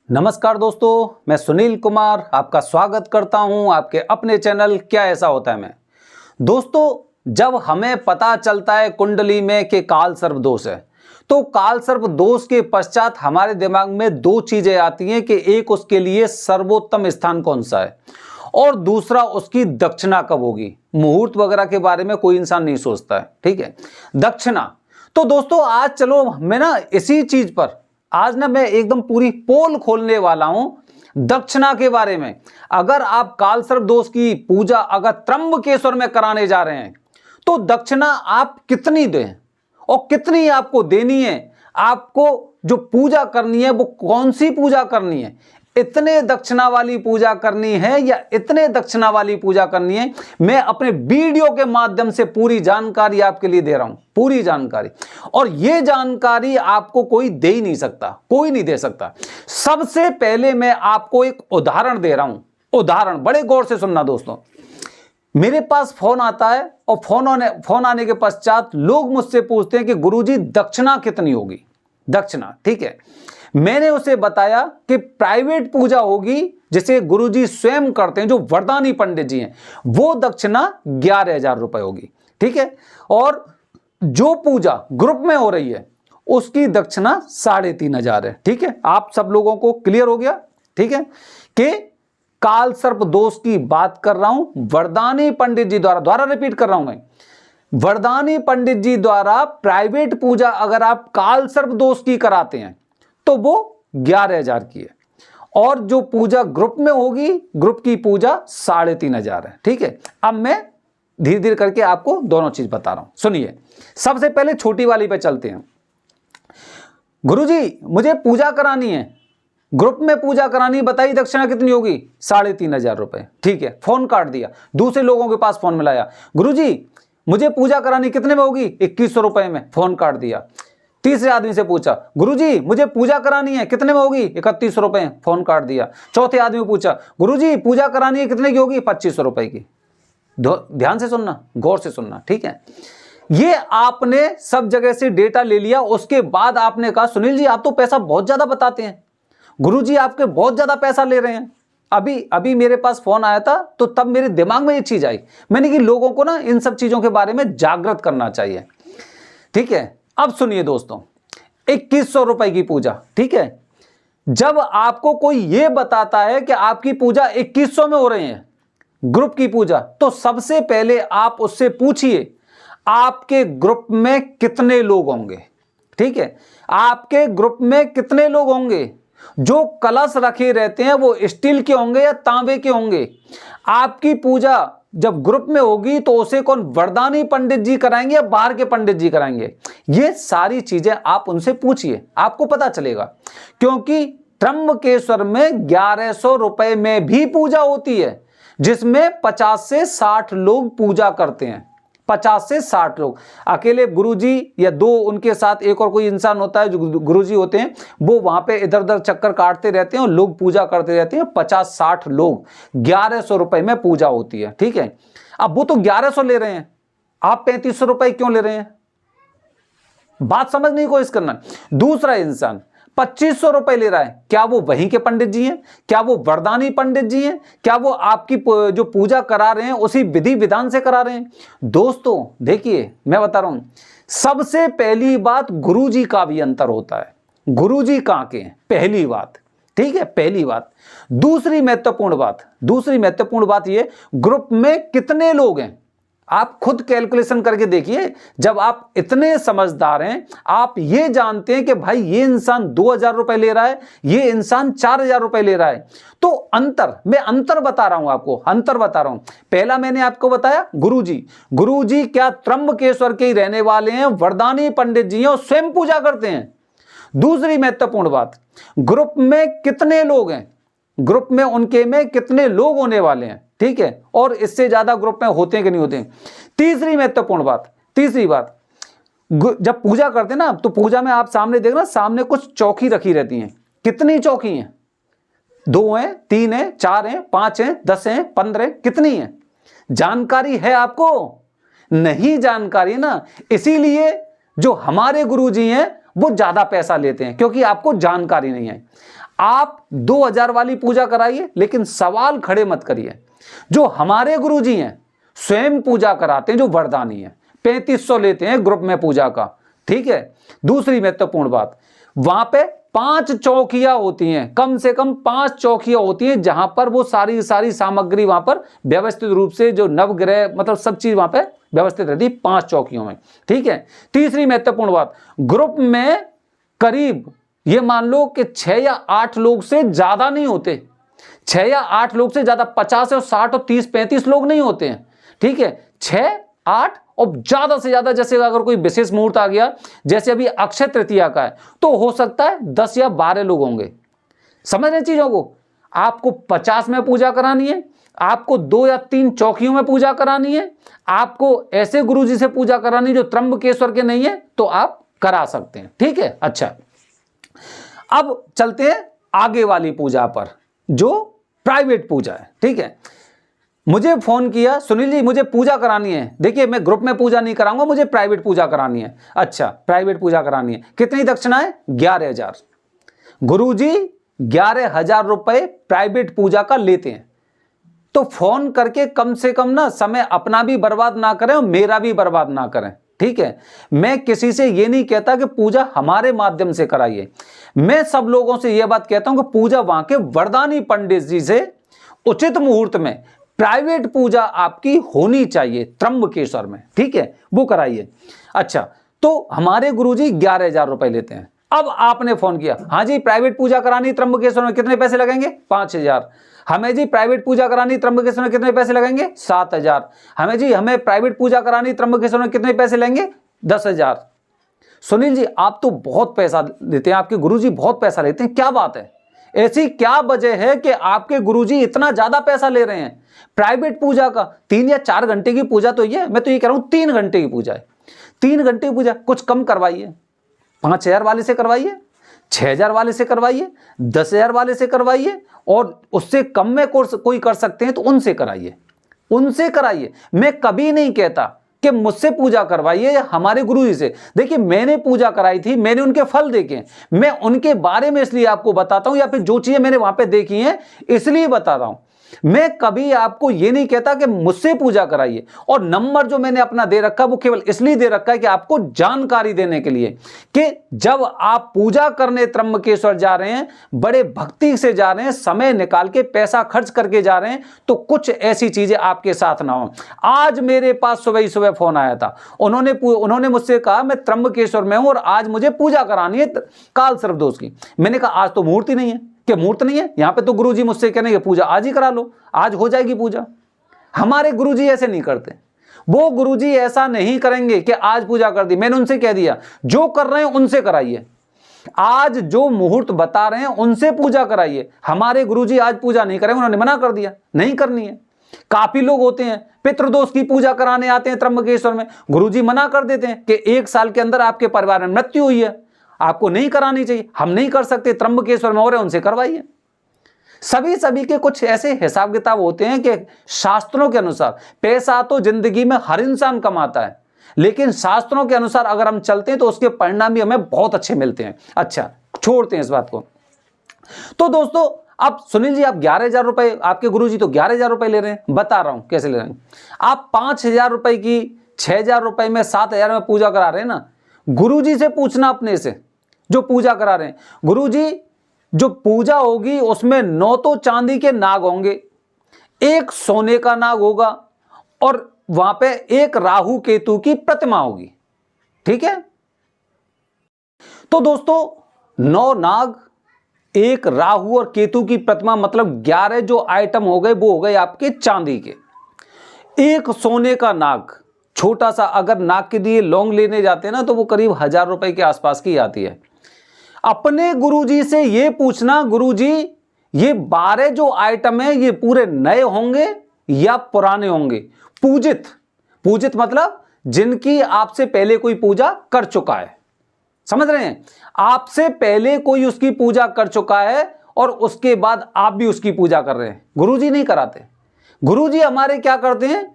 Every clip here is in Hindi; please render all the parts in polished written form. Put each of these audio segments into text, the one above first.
नमस्कार दोस्तों, मैं सुनील कुमार आपका स्वागत करता हूं आपके अपने चैनल क्या ऐसा होता है में। दोस्तों, जब हमें पता चलता है कुंडली में कि काल सर्प दोष है, तो काल सर्प दोष के पश्चात हमारे दिमाग में दो चीजें आती हैं कि एक उसके लिए सर्वोत्तम स्थान कौन सा है और दूसरा उसकी दक्षिणा कब होगी। मुहूर्त वगैरह के बारे में कोई इंसान नहीं सोचता है, ठीक है। दक्षिणा, तो दोस्तों आज चलो मैं ना इसी चीज पर आज ना मैं एकदम पूरी पोल खोलने वाला हूं दक्षिणा के बारे में। अगर आप काल सर्प दोष की पूजा अगर त्र्यंबकेश्वर में कराने जा रहे हैं तो दक्षिणा आप कितनी दें और कितनी आपको देनी है, आपको जो पूजा करनी है वो कौन सी पूजा करनी है, इतने दक्षिणा वाली पूजा करनी है या इतने दक्षिणा वाली पूजा करनी है, मैं अपने वीडियो के माध्यम से पूरी जानकारी आपके लिए दे रहा हूं, पूरी जानकारी। और यह जानकारी आपको कोई दे ही नहीं सकता, कोई नहीं दे सकता। सबसे पहले मैं आपको एक उदाहरण दे रहा हूं, उदाहरण बड़े गौर से सुनना दोस्तों। मेरे पास फोन आता है और फोन आने के पश्चात लोग मुझसे पूछते हैं कि गुरुजी दक्षिणा कितनी होगी। दक्षिणा, ठीक है, मैंने उसे बताया कि प्राइवेट पूजा होगी जिसे गुरुजी स्वयं करते हैं, जो वरदानी पंडित जी हैं, वो दक्षिणा 11,000 रुपए होगी, ठीक है। और जो पूजा ग्रुप में हो रही है उसकी दक्षिणा 3,500 है, ठीक है। आप सब लोगों को क्लियर हो गया, ठीक है, कि काल सर्प दोष की बात कर रहा हूं वरदानी पंडित जी द्वारा रिपीट कर रहा हूं मैं, वरदानी पंडित जी द्वारा प्राइवेट पूजा अगर आप काल सर्प दोष की कराते हैं तो वो 11,000 की है और जो पूजा ग्रुप में होगी, ग्रुप की पूजा 3,500 है, ठीक है। अब मैं धीरे धीरे करके आपको दोनों चीज बता रहा हूं, सुनिए। सबसे पहले छोटी वाली पे चलते हैं। गुरुजी मुझे पूजा करानी है, ग्रुप में पूजा करानी, बताइए दक्षिणा कितनी होगी? 3,500 रुपए, ठीक है। फोन काट दिया, दूसरे लोगों के पास फोन मिलाया, गुरुजी मुझे पूजा करानी कितने में होगी? 2,100 रुपए में, फोन काट दिया। तीसरे आदमी से पूछा, गुरुजी मुझे पूजा करानी है कितने में होगी? 3,100 रुपए, फोन काट दिया। चौथे आदमी को पूछा, गुरुजी पूजा करानी है कितने की होगी? 2,500 रुपए की। ध्यान से सुनना, गौर से सुनना, ठीक है। ये आपने सब जगह से डेटा ले लिया, उसके बाद आपने कहा सुनील जी आप तो पैसा बहुत ज्यादा बताते हैं, गुरुजी आपके बहुत ज्यादा पैसा ले रहे हैं। अभी मेरे पास फोन आया था तो तब मेरे दिमाग में ये चीज आई, मैंने कि लोगों को ना इन सब चीजों के बारे में जागृत करना चाहिए, ठीक है। अब सुनिए दोस्तों, 2,100 रुपए की पूजा, ठीक है। जब आपको कोई यह बताता है कि आपकी पूजा 2,100 में हो रही है, ग्रुप की पूजा, तो सबसे पहले आप उससे पूछिए आपके ग्रुप में कितने लोग होंगे, ठीक है। आपके ग्रुप में कितने लोग होंगे? जो कलश रखे रहते हैं वो स्टील के होंगे या तांबे के होंगे? आपकी पूजा जब ग्रुप में होगी तो उसे कौन वरदानी पंडित जी कराएंगे या बाहर के पंडित जी कराएंगे? ये सारी चीजें आप उनसे पूछिए, आपको पता चलेगा। क्योंकि त्र्यंबकेश्वर में 1,100 रुपए में भी पूजा होती है जिसमें 50 से 60 लोग पूजा करते हैं, 50 से 60 लोग। अकेले गुरुजी या दो उनके साथ एक और कोई इंसान होता है जो गुरुजी होते हैं, वो वहां पे इधर उधर चक्कर काटते रहते हैं और लोग पूजा करते रहते हैं। 50-60 लोग, 1,100 रुपए में पूजा होती है, ठीक है। अब वो तो 1,100 ले रहे हैं, आप 3,500 रुपए क्यों ले रहे हैं? बात समझने की कोशिश करना। दूसरा इंसान 2,500 रुपए ले रहा है, क्या वो वहीं के पंडित जी हैं? क्या वो वरदानी पंडित जी हैं? क्या वो आपकी जो पूजा करा रहे हैं उसी विधि विधान से करा रहे हैं? दोस्तों देखिए, मैं बता रहा हूं, सबसे पहली बात गुरुजी का भी अंतर होता है। गुरुजी कहां के हैं, पहली बात, ठीक है, पहली बात। दूसरी महत्वपूर्ण बात ये, ग्रुप में कितने लोग हैं? आप खुद कैलकुलेशन करके देखिए। जब आप इतने समझदार हैं, आप ये जानते हैं कि भाई ये इंसान 2,000 रुपए ले रहा है, ये इंसान 4,000 रुपए ले रहा है, तो मैं अंतर बता रहा हूं आपको, अंतर बता रहा हूं। पहला मैंने आपको बताया गुरुजी क्या त्र्यंबकेश्वर के ही रहने वाले हैं, वरदानी पंडित जी हैं और स्वयं पूजा करते हैं। दूसरी महत्वपूर्ण बात, ग्रुप में कितने लोग हैं, ग्रुप में उनके में कितने लोग होने वाले हैं, ठीक है, और इससे ज्यादा ग्रुप में होते हैं कि नहीं होते हैं। तीसरी महत्वपूर्ण बात, जब पूजा करते हैं ना तो पूजा में आप सामने देखना, सामने कुछ चौकी रखी रहती हैं। कितनी चौकी हैं? 2 हैं, 3 हैं, 4 हैं, 5 हैं, 10 हैं, 15, कितनी हैं? जानकारी है आपको? नहीं जानकारी ना, इसीलिए जो हमारे गुरुजी हैं वो ज्यादा पैसा लेते हैं, क्योंकि आपको जानकारी नहीं है। आप 2000 वाली पूजा कराइए, लेकिन सवाल खड़े मत करिए। जो हमारे गुरुजी हैं स्वयं पूजा कराते हैं, जो वरदानी है, 3500 लेते हैं ग्रुप में पूजा का, ठीक है। दूसरी महत्वपूर्ण बात, वहां पे 5 चौकियां होती हैं, कम से कम 5 चौकियां होती हैं, जहां पर वो सारी सामग्री वहां पर व्यवस्थित रूप से, जो नवग्रह मतलब सब चीज वहां पे व्यवस्थित रहती है 5 चौकियों में, ठीक है। तीसरी महत्वपूर्ण बात, ग्रुप में करीब ये मान लो कि 6 या 8 लोग से ज्यादा नहीं होते, 6 या 8 लोग से ज्यादा, 50 और 60 और 30-35 लोग नहीं होते हैं, ठीक है। 6, 8 और ज्यादा से ज्यादा, जैसे अगर कोई विशेष मुहूर्त आ गया, जैसे अभी अक्षय तृतीया का है, तो हो सकता है 10 या 12 लोग होंगे। समझ रहे चीजों को? आपको 50 में पूजा करानी है, आपको 2 या 3 चौकियों में पूजा करानी है, आपको ऐसे गुरुजी से पूजा करानी है जो त्र्यंबकेश्वर के नहीं है, तो आप करा सकते हैं, ठीक है। अच्छा, अब चलते हैं आगे वाली पूजा पर, जो प्राइवेट पूजा है, ठीक है। मुझे फोन किया, सुनील जी मुझे पूजा करानी है, देखिए मैं ग्रुप में पूजा नहीं कराऊंगा, मुझे प्राइवेट पूजा करानी है। अच्छा, प्राइवेट पूजा करानी है, कितनी दक्षिणा है? 11,000। गुरुजी 11,000 रुपए प्राइवेट पूजा का लेते हैं। तो फोन करके कम से कम ना समय अपना भी बर्बाद ना करें और मेरा भी बर्बाद ना करें, ठीक है। मैं किसी से ये नहीं कहता कि पूजा हमारे माध्यम से कराइए, मैं सब लोगों से यह बात कहता हूं कि पूजा वहां के वरदानी पंडित जी से उचित मुहूर्त में प्राइवेट पूजा आपकी होनी चाहिए त्र्यंबकेश्वर में, ठीक है, वो कराइए। अच्छा, तो हमारे गुरुजी 11,000 रुपए लेते हैं। अब आपने फोन किया, हाँ जी प्राइवेट पूजा करानी त्र्यंबकेश्वर में, कितने पैसे लगेंगे? 5,000। हमें जी प्राइवेट पूजा करानी त्र्यंबकेश्वर में, कितने पैसे लगेंगे? 7,000। हमें जी हमें प्राइवेट पूजा करानी त्र्यंबकेश्वर में, कितने पैसे लेंगे? 10,000। सुनील जी आप तो बहुत पैसा लेते हैं, आपके गुरुजी बहुत पैसा लेते हैं, क्या बात है? ऐसी क्या वजह है कि आपके गुरुजी इतना ज्यादा पैसा ले रहे हैं? प्राइवेट पूजा का 3 या 4 घंटे की पूजा तो ये, मैं तो ये कह रहा हूं 3 घंटे की पूजा है, 3 घंटे की पूजा, कुछ कम करवाइए, 5,000 वाले से करवाइए, 6,000 वाले से करवाइए, 10,000 वाले से करवाइए, और उससे कम में कोर्स कोई कर सकते हैं तो उनसे कराइए, उनसे कराइए। मैं कभी नहीं कहता कि मुझसे पूजा करवाइए या हमारे गुरुजी से। देखिए मैंने पूजा कराई थी, मैंने उनके फल देखे, मैं उनके बारे में इसलिए आपको बताता हूं, या फिर जो चीजें मैंने वहां पे देखी हैं इसलिए बता रहा हूं। मैं कभी आपको यह नहीं कहता कि मुझसे पूजा कराइए, और नंबर जो मैंने अपना दे रखा वो केवल इसलिए दे रखा है कि आपको जानकारी देने के लिए कि जब आप पूजा करने त्र्यंबकेश्वर जा रहे हैं, बड़े भक्ति से जा रहे हैं, समय निकाल के पैसा खर्च करके जा रहे हैं, तो कुछ ऐसी चीजें आपके साथ ना हो। आज मेरे पास सुबह ही सुबह फोन आया था, उन्होंने मुझसे कहा मैं त्र्यंबकेश्वर में हूं और आज मुझे पूजा करानी है काल सर्प दोष की। मैंने कहा आज तो मुहूर्त ही नहीं है। कि मुहूर्त नहीं है? यहां पे तो गुरुजी मुझसे कहेंगे पूजा आज ही करा लो, आज हो जाएगी पूजा। हमारे गुरुजी ऐसे नहीं करते, वो गुरुजी ऐसा नहीं करेंगे कि आज पूजा कर दी। मैंने उनसे कह दिया जो कर रहे हैं उनसे कराइए, आज जो मुहूर्त बता रहे हैं उनसे पूजा कराइए। हमारे गुरुजी आज पूजा नहीं करेंगे, उन्होंने मना कर दिया नहीं करनी है। काफी लोग होते हैं पितृदोष की पूजा कराने आते हैं त्र्यंबकेश्वर में, गुरुजी मना कर देते हैं कि 1 साल के अंदर आपके परिवार में मृत्यु हुई है, आपको नहीं करानी चाहिए, हम नहीं कर सकते, त्र्यंबकेश्वर में हो रहे उनसे करवाइए। सभी के कुछ ऐसे हिसाब किताब होते हैं कि शास्त्रों के अनुसार पैसा तो जिंदगी में हर इंसान कमाता है, लेकिन शास्त्रों के अनुसार अगर हम चलते हैं तो उसके परिणाम भी हमें बहुत अच्छे मिलते हैं। अच्छा, छोड़ते हैं इस बात को। तो दोस्तों अब सुनील जी आप 11,000 रुपए, आपके गुरुजी तो 11,000 रुपए ले रहे हैं, बता रहा हूं कैसे ले रहे हैं। आप 5,000 रुपए की 6,000 रुपए में 7,000 में पूजा करा रहे हैं ना, गुरुजी से पूछना अपने से जो पूजा करा रहे हैं, गुरुजी जो पूजा होगी उसमें 9 तो चांदी के नाग होंगे, 1 सोने का नाग होगा, और वहां पे 1 राहु केतु की प्रतिमा होगी, ठीक है। तो दोस्तों 9 नाग, 1 राहु और केतु की प्रतिमा, मतलब 11 जो आइटम हो गए वो हो गए आपके चांदी के। 1 सोने का नाग, छोटा सा, अगर नाग के लिए लौंग लेने जाते हैं ना तो वो करीब 1,000 रुपए के आसपास की आती है। अपने गुरुजी से ये पूछना, गुरुजी ये 12 जो आइटम है ये पूरे नए होंगे या पुराने होंगे? पूजित मतलब जिनकी आपसे पहले कोई पूजा कर चुका है, समझ रहे हैं? आपसे पहले कोई उसकी पूजा कर चुका है और उसके बाद आप भी उसकी पूजा कर रहे हैं। गुरुजी नहीं कराते। गुरुजी हमारे क्या करते हैं,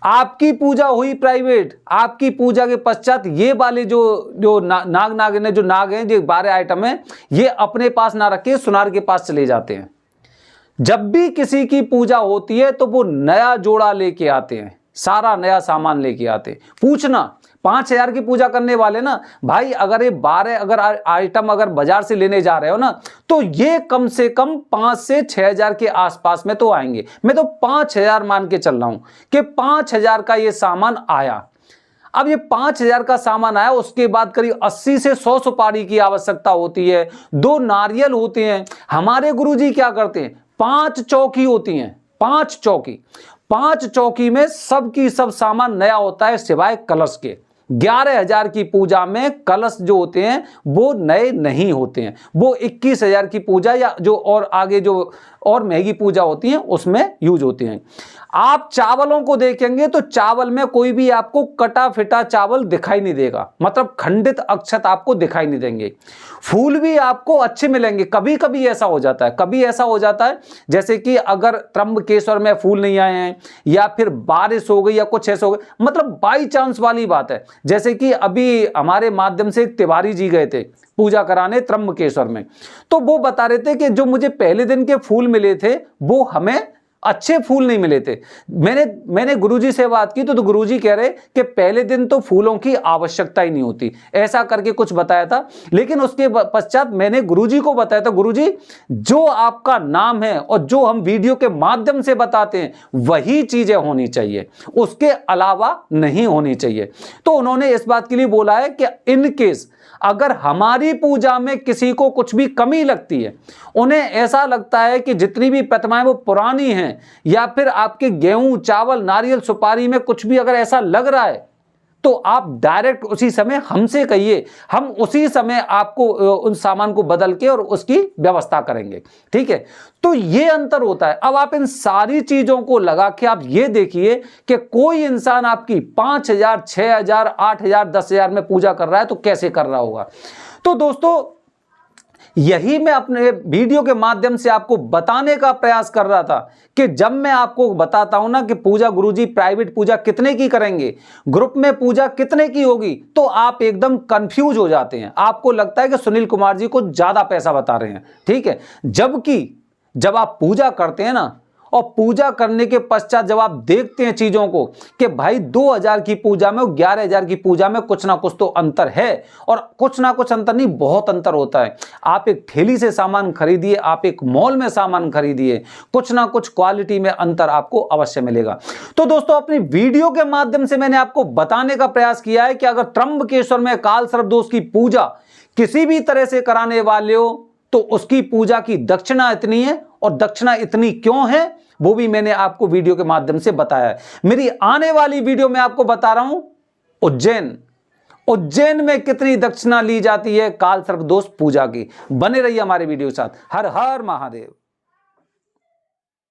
आपकी पूजा हुई प्राइवेट, आपकी पूजा के पश्चात ये वाले जो नाग हैं, जो 12 आइटम हैं, ये अपने पास ना रखे सुनार के पास चले जाते हैं। जब भी किसी की पूजा होती है तो वो नया जोड़ा लेके आते हैं, सारा नया सामान लेके आते हैं। पूछना 5,000 की पूजा करने वाले ना भाई, अगर ये 12 अगर आइटम अगर बाजार से लेने जा रहे हो ना, तो ये कम से कम 5 से 6,000 के आसपास में तो आएंगे। मैं तो 5,000 मान के चल रहा हूं कि 5,000 का ये सामान आया। अब ये 5,000 का सामान आया, उसके बाद करीब 80 से 100 सुपारी की आवश्यकता होती है, 2 नारियल होते हैं। हमारे गुरुजी क्या करते हैं, 5 चौकी होती हैं, 5 चौकी। 5 चौकी में सब की सब सामान नया होता है सिवाय कलश के। 11,000 की पूजा में कलश जो होते हैं वो नए नहीं होते हैं, वो 21,000 की पूजा या जो और आगे जो और महंगी पूजा होती है उसमें यूज होती हैं। आप चावलों को देखेंगे तो चावल में कोई भी आपको कटा फिटा चावल दिखाई नहीं देगा, मतलब खंडित अक्षत आपको दिखाई नहीं देंगे। फूल भी आपको अच्छे मिलेंगे। कभी कभी ऐसा हो जाता है, कभी ऐसा हो जाता है जैसे कि अगर त्र्यंबकेश्वर में फूल नहीं आए हैं या फिर बारिश हो गई या कुछ ऐसा हो गया, मतलब बाई चांस वाली बात है। जैसे कि अभी हमारे माध्यम से तिवारी जी गए थे पूजा कराने त्र्यंबकेश्वर में, तो वो बता रहे थे कि जो मुझे पहले दिन के फूल मिले थे वो हमें अच्छे फूल नहीं मिले थे। मैंने गुरुजी से बात की तो गुरुजी कह रहे कि पहले दिन तो फूलों की आवश्यकता ही नहीं होती, ऐसा करके कुछ बताया था। लेकिन उसके पश्चात मैंने गुरुजी को बताया था, गुरुजी जो आपका नाम है और जो हम वीडियो के माध्यम से बताते हैं वही चीजें होनी चाहिए, उसके अलावा नहीं होनी चाहिए। तो उन्होंने इस बात के लिए बोला है कि इन केस अगर हमारी पूजा में किसी को कुछ भी कमी लगती है, उन्हें ऐसा लगता है कि जितनी भी प्रतिमाएं वो पुरानी हैं, या फिर आपके गेहूं चावल नारियल सुपारी में कुछ भी अगर ऐसा लग रहा है, तो आप डायरेक्ट उसी समय हमसे कहिए, हम उसी समय आपको उन सामान को बदल के और उसकी व्यवस्था करेंगे। ठीक है, तो ये अंतर होता है। अब आप इन सारी चीजों को लगा के आप ये देखिए कि कोई इंसान आपकी 5,000 6,000 8,000 10,000 में पूजा कर रहा है तो कैसे कर रहा होगा। तो दोस्तों यही मैं अपने वीडियो के माध्यम से आपको बताने का प्रयास कर रहा था कि जब मैं आपको बताता हूं ना कि पूजा गुरुजी प्राइवेट पूजा कितने की करेंगे, ग्रुप में पूजा कितने की होगी, तो आप एकदम कंफ्यूज हो जाते हैं। आपको लगता है कि सुनील कुमार जी को ज्यादा पैसा बता रहे हैं। ठीक है, जबकि जब आप पूजा करते हैं ना और पूजा करने के पश्चात जब आप देखते हैं चीजों को कि भाई 2,000 की पूजा में और 11,000 की पूजा में कुछ ना कुछ तो अंतर है, और कुछ ना कुछ अंतर नहीं, बहुत अंतर होता है। आप एक ठेली से सामान खरीदिए, आप एक मॉल में सामान खरीदिए, कुछ ना कुछ क्वालिटी में अंतर आपको अवश्य मिलेगा। तो दोस्तों अपनी वीडियो के माध्यम से मैंने आपको बताने का प्रयास किया है कि अगर त्र्यंबकेश्वर में काल सर्पदोष की पूजा किसी भी तरह से कराने वाले हो तो उसकी पूजा की दक्षिणा इतनी है, और दक्षिणा इतनी क्यों है वो भी मैंने आपको वीडियो के माध्यम से बताया है। मेरी आने वाली वीडियो में आपको बता रहा हूं उज्जैन में कितनी दक्षिणा ली जाती है काल सर्पदोष पूजा की। बने रहिए हमारे वीडियो के साथ। हर हर महादेव।